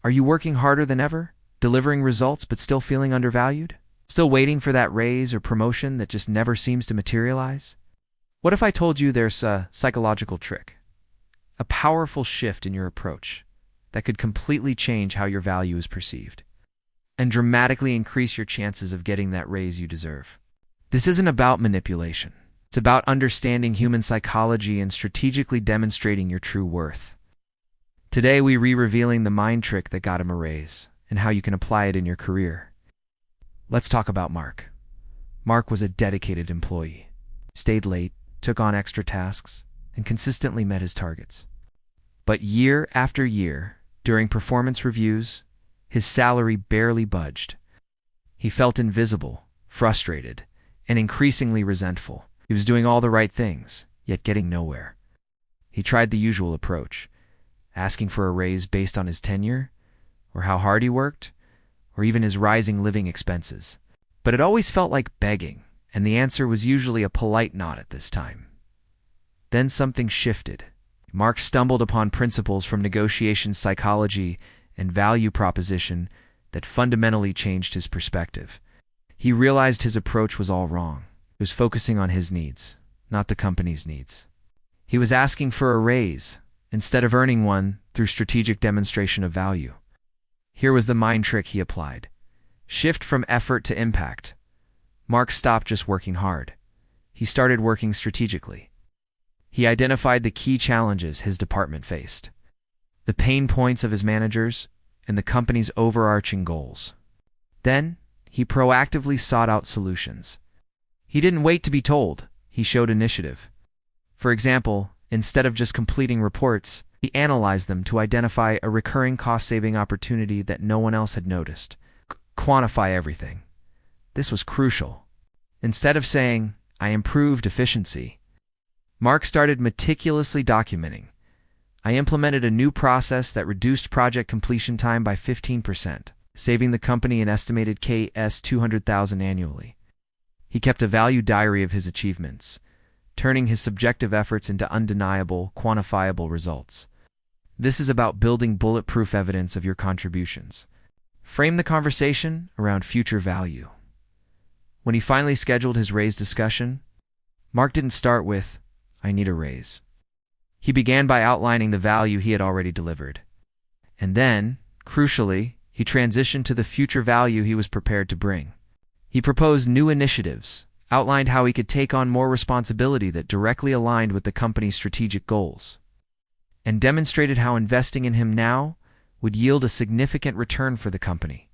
Are you working harder than ever, delivering results but still feeling undervalued? Still waiting for that raise or promotion that just never seems to materialize? What if I told you there's a psychological trick, a powerful shift in your approach that could completely change how your value is perceived and dramatically increase your chances of getting that raise you deserve? This isn't about manipulation. It's about understanding human psychology and strategically demonstrating your true worth. Today, we're revealing the mind trick that got him a raise and how you can apply it in your career. Let's talk about Mark. Mark was a dedicated employee, stayed late, took on extra tasks, and consistently met his targets. But year after year, during performance reviews, his salary barely budged. He felt invisible, frustrated, and increasingly resentful. He was doing all the right things, yet getting nowhere. He tried the usual approach, asking for a raise based on his tenure, or how hard he worked, or even his rising living expenses. But it always felt like begging, and the answer was usually a polite nod at this time. Then something shifted. Mark stumbled upon principles from negotiation psychology and value proposition that fundamentally changed his perspective. He realized his approach was all wrong. He was focusing on his needs, not the company's needs. He was asking for a raise instead of earning one through strategic demonstration of value. Here was the mind trick he applied. Shift from effort to impact. Mark stopped just working hard. He started working strategically. He identified the key challenges his department faced, the pain points of his managers, and the company's overarching goals. Then, he proactively sought out solutions. He didn't wait to be told. He showed initiative. For example, instead of just completing reports, he analyzed them to identify a recurring cost-saving opportunity that no one else had noticed. Quantify everything. This was crucial. Instead of saying, "I improved efficiency," Mark started meticulously documenting. "I implemented a new process that reduced project completion time by 15%, saving the company an estimated $200,000 annually." He kept a value diary of his achievements, turning his subjective efforts into undeniable, quantifiable results. This is about building bulletproof evidence of your contributions. Frame the conversation around future value. When he finally scheduled his raise discussion, Mark didn't start with, "I need a raise." He began by outlining the value he had already delivered. And then, crucially, he transitioned to the future value he was prepared to bring. He proposed new initiatives, outlined how he could take on more responsibility that directly aligned with the company's strategic goals, and demonstrated how investing in him now would yield a significant return for the company.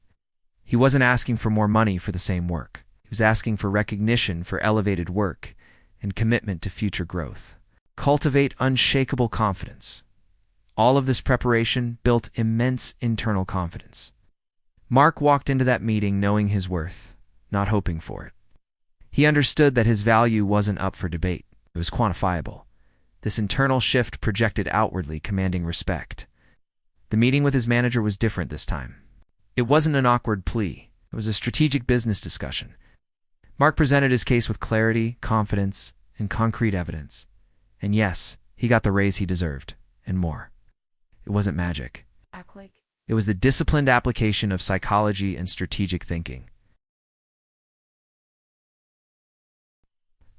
He wasn't asking for more money for the same work. He was asking for recognition for elevated work and commitment to future growth. Cultivate unshakable confidence. All of this preparation built immense internal confidence. Mark walked into that meeting knowing his worth, not hoping for it. He understood that his value wasn't up for debate. It was quantifiable. This internal shift projected outwardly, commanding respect. The meeting with his manager was different this time. It wasn't an awkward plea. It was a strategic business discussion. Mark presented his case with clarity, confidence, and concrete evidence. And yes, he got the raise he deserved, and more. It wasn't magic. It was the disciplined application of psychology and strategic thinking.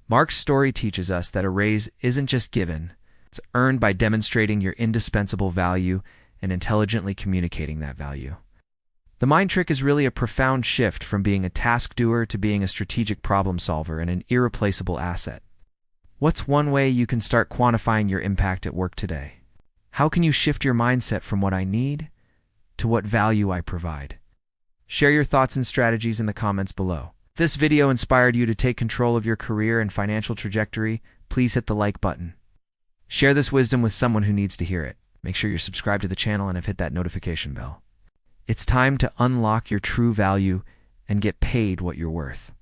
Mark's story teaches us that a raise isn't just given, it's earned by demonstrating your indispensable value and intelligently communicating that value. The mind trick is really a profound shift from being a task doer to being a strategic problem solver and an irreplaceable asset. What's one way you can start quantifying your impact at work today? How can you shift your mindset from what I need to what value I provide? Share your thoughts and strategies in the comments below. If this video inspired you to take control of your career and financial trajectory, please hit the like button. Share this wisdom with someone who needs to hear it. Make sure you're subscribed to the channel and have hit that notification bell. It's time to unlock your true value and get paid what you're worth.